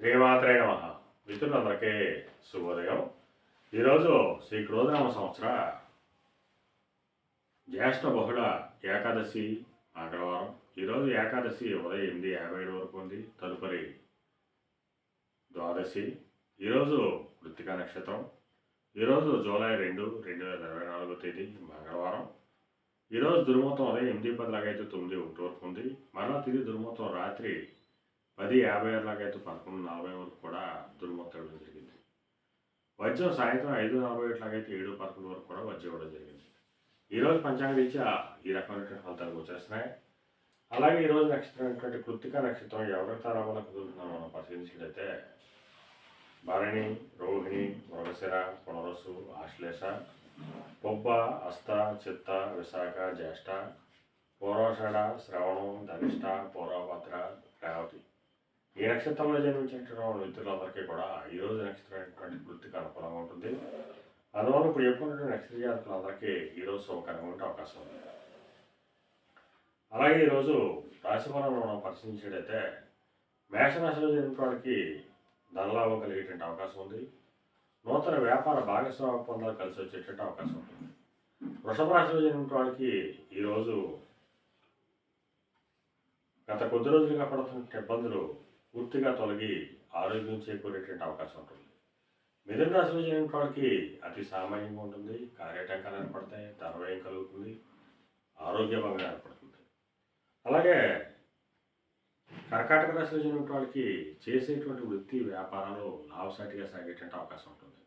శ్రీమాత్రే నమః. మిత్రులందరికీ శుభోదయం. ఈరోజు శ్రీ క్రోధనామ సంవత్సర జ్యేష్ఠ బహుళ ఏకాదశి మంగళవారం. ఈరోజు ఏకాదశి ఉదయం 8:57 వరకు ఉంది. తదుపరి ద్వాదశి. ఈరోజు కృత్తికా నక్షత్రం. ఈరోజు జూలై 2, 2024 తేదీ మంగళవారం. ఈరోజు దుర్ముహూర్తం ఉదయం 8:10 లాగైతే 9:01 వరకు ఉంది. మరలా తిరిగి దుర్ముహూర్తం రాత్రి 10:56 లాగైతే 11:40 వరకు కూడా దుర్ముహూర్తం ఇవ్వడం జరిగింది. వజ్రం సాయంత్రం 5:47 లాగైతే 7:11 వరకు కూడా వజ్రం ఇవ్వడం జరిగింది. ఈరోజు పంచాంగ రీత్యా ఈ రకమైనటువంటి ఫలితాలు వచ్చేస్తున్నాయి. అలాగే ఈరోజు నక్షత్రం అయినటువంటి కృత్తికా నక్షత్రం ఎవరి తారాబలం కుదురుతున్నామో మనం పరిశీలించినట్లయితే భరణి, రోహిణి, మృగశిర, పునరసు, ఆశ్లేష, పొబ్బ, హస్త, చిత్త, విశాఖ, జ్యేష్ఠ, పూర్వాషాఢ, శ్రవణం, ధనిష్ట, పూర్వభద్ర, రేవతి. ఈ నక్షత్రంలో జన్మించినటువంటి మిత్రులందరికీ కూడా ఈరోజు నక్షత్రం కృత్తిక అనుకూలంగా ఉంటుంది. అందువల్ల ఇప్పుడు చెప్పుకున్నటువంటి నక్షత్ర జాతకులందరికీ ఈరోజు శుభకరంగా ఉండే అవకాశం ఉంది. అలాగే ఈరోజు రాశిఫలంలో మనం పరిశీలించేటైతే మేషరాశిలో జన్మించిన వాళ్ళకి ధనలాభం కలిగేటువంటి అవకాశం ఉంది. నూతన వ్యాపార భాగస్వామ్య ఒప్పందాలు కలిసి వచ్చేటువంటి అవకాశం ఉంటుంది. వృషభ రాశిలో జన్మించిన వాళ్ళకి ఈరోజు గత కొద్ది రోజులుగా పడుతున్న ఇబ్బందులు పూర్తిగా తొలగి ఆరోగ్యం చేకూరేటువంటి అవకాశం ఉంటుంది. మిథున రాశిలో జన్మించిన వాళ్ళకి అతి సామాన్యంగా ఉంటుంది. కార్యటంకాలు ఏర్పడతాయి, ధనవ్యయం కలుగుతుంది, ఆరోగ్య భంగం ఏర్పడుతుంది. అలాగే కర్కాటక రాశిలో జన్మించిన వాళ్ళకి చేసేటువంటి వృత్తి వ్యాపారాలు లాభసాటిగా సాగేటువంటి అవకాశం ఉంటుంది.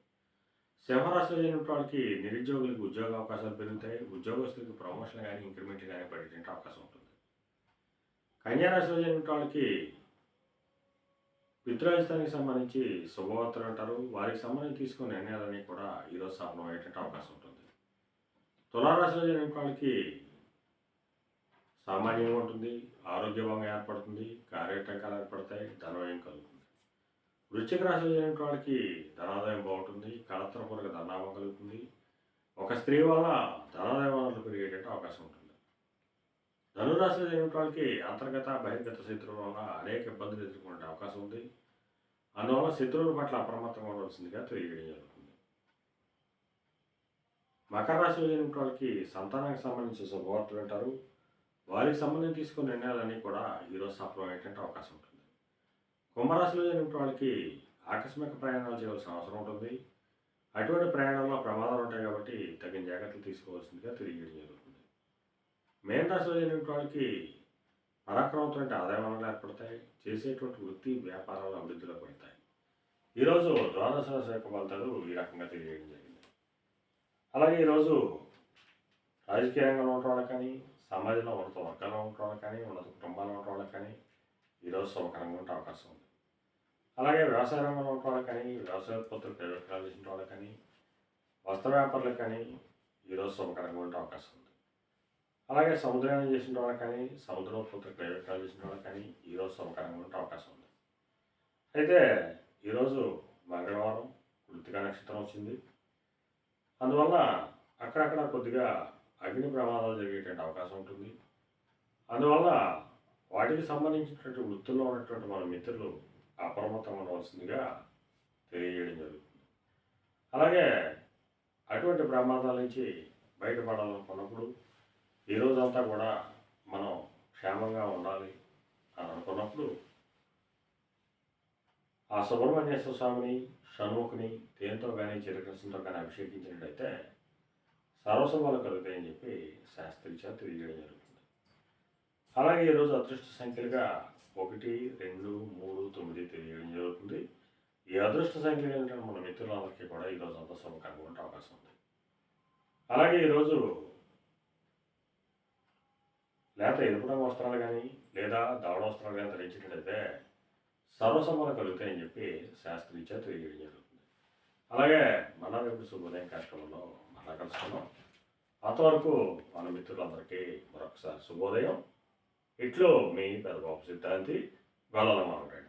సింహరాశిలో జన్మించిన వాళ్ళకి నిరుద్యోగులకు ఉద్యోగ అవకాశాలు పెరుగుతాయి. ఉద్యోగస్తులకు ప్రమోషన్ కానీ ఇంక్రిమెంట్ కానీ పడేటువంటి అవకాశం ఉంటుంది. కన్యారాశిలో జన్మించిన వాళ్ళకి పితృరాజధానికి సంబంధించి శుభవార్తలు అంటారు. వారికి సంబంధించి తీసుకునే నిర్ణయాలన్నీ కూడా ఈరోజు సఫలమయ్యేటువంటి అవకాశం ఉంటుంది. తులారాశిలో జన్మించిన వాళ్ళకి సామాన్యంగా ఉంటుంది, ఆరోగ్యభంగా ఏర్పడుతుంది, కార్యటంకాలు ఏర్పడతాయి, ధనవ్యయం కలుగుతుంది. వృశ్చిక రాశిలో జన్మించిన వాళ్ళకి ధనాదాయం బాగుంటుంది, కళత్రపూర్వక ధనాభం కలుగుతుంది. ఒక స్త్రీ వల్ల ధనాదాయ వనరులు పెరిగేటువంటి అవకాశం ఉంటుంది. ధనురాశిలో జన్మించిన వాళ్ళకి అంతర్గత బహిర్గత శత్రువుల వల్ల అనేక ఇబ్బందులు ఎదుర్కొనే అవకాశం ఉంది. అందువల్ల శత్రువుల పట్ల అప్రమత్తంగా ఉండవలసిందిగా తెలియజేయడం జరుగుతుంది. మకర రాశిలో జన్మించిన వాళ్ళకి సంతానానికి సంబంధించిన శుభవార్తలు అంటారు. వారికి సంబంధించి తీసుకునే నిర్ణయాలన్నీ కూడా ఈరోజు సఫలమయ్యేటువంటి అవకాశం ఉంటుంది. కుంభరాశిలో జన్మించిన వాళ్ళకి ఆకస్మిక ప్రయాణాలు చేయవలసిన అవసరం ఉంటుంది. అటువంటి ప్రయాణాల్లో ప్రమాదాలు ఉంటాయి కాబట్టి తగిన జాగ్రత్తలు తీసుకోవాల్సిందిగా తెలియజేయడం జరుగుతుంది. మేన రాశిలో జన్మించిన వాళ్ళకి పరాక్రమంతో ఆదాయ వనరులు ఏర్పడతాయి. చేసేటువంటి వృత్తి వ్యాపారాలు అభివృద్ధిలో పడతాయి. ఈరోజు ద్వాదశ రాశి యొక్క ఫలితాలు ఈ రకంగా తెలియజేయడం జరిగింది. అలాగే ఈరోజు రాజకీయ రంగంలో ఉన్న వాళ్ళకి కానీ, సమాజంలో ఉన్నత వర్గాల్లో ఉన్న వాళ్ళకి కానీ, ఉన్నత కుటుంబాల్లో ఉన్న వాళ్ళకి కానీ ఈరోజు శుభకరంగా ఉండే అవకాశం ఉంది. అలాగే వ్యవసాయ రంగంలో ఉన్న వాళ్ళకి కానీ, వ్యవసాయ ఉత్పత్తులు విక్రయాలు చేసిన వాళ్ళకి కానీ, వస్త్ర వ్యాపారులకు కానీ ఈరోజు శుభకరంగా ఉండే అవకాశం ఉంది. అలాగే సముద్రయానం చేసిన వాళ్ళకి కానీ, సముద్రోత్పత్తులు విక్రయాలు చేసిన వాళ్ళకి కానీ ఈరోజు శుభకరంగా ఉండే అవకాశం ఉంది. అయితే ఈరోజు మంగళవారం కృత్తికా నక్షత్రం వచ్చింది. అందువల్ల అక్కడక్కడ కొద్దిగా అగ్ని ప్రమాదాలు జరిగేటువంటి అవకాశం ఉంటుంది. అందువల్ల వాటికి సంబంధించినటువంటి వృత్తుల్లో ఉన్నటువంటి మన మిత్రులు అప్రమత్తంగా ఉండవలసిందిగా తెలియజేయడం జరుగుతుంది. అలాగే అటువంటి ప్రమాదాల నుంచి బయటపడాలనుకున్నప్పుడు ఈ రోజంతా కూడా మనం క్షేమంగా ఉండాలి అని అనుకున్నప్పుడు ఆ సుబ్రహ్మణ్యేశ్వర స్వామిని, షణ్ముఖుని తేనెతో కానీ చిరకృష్ణతో కానీ అభిషేకించినట్టయితే సర్వశుభాలు కలుగుతాయని చెప్పి శాస్త్రీచ తెలియజేయడం జరుగుతుంది. అలాగే ఈరోజు అదృష్ట సంఖ్యలుగా 1, 2, 3, 9 తెలియజేయడం జరుగుతుంది. ఈ అదృష్ట సంఖ్యలు ఏంటంటే మన మిత్రులందరికీ కూడా ఈరోజు అంత శుభకరంగా ఉండే అవకాశం ఉంది. అలాగే ఈరోజు లేకపోతే ఎరుపు రంగు వస్త్రాలు కానీ లేదా దవడ వస్త్రాలు కానీ ధరించినట్లయితే సర్వసంభాలు కలుగుతాయని చెప్పి శాస్త్రీచ తెలియజేయడం జరుగుతుంది. అలాగే మళ్ళా రేపు శుభోదయం కార్యక్రమంలో మళ్ళా కలుసుకున్నాం. అంతవరకు మన మిత్రులందరికీ మరొకసారి శుభోదయం. ఇట్లో మీ పెద్దబాబు సిద్ధాంతి గొల్లల మామిడి.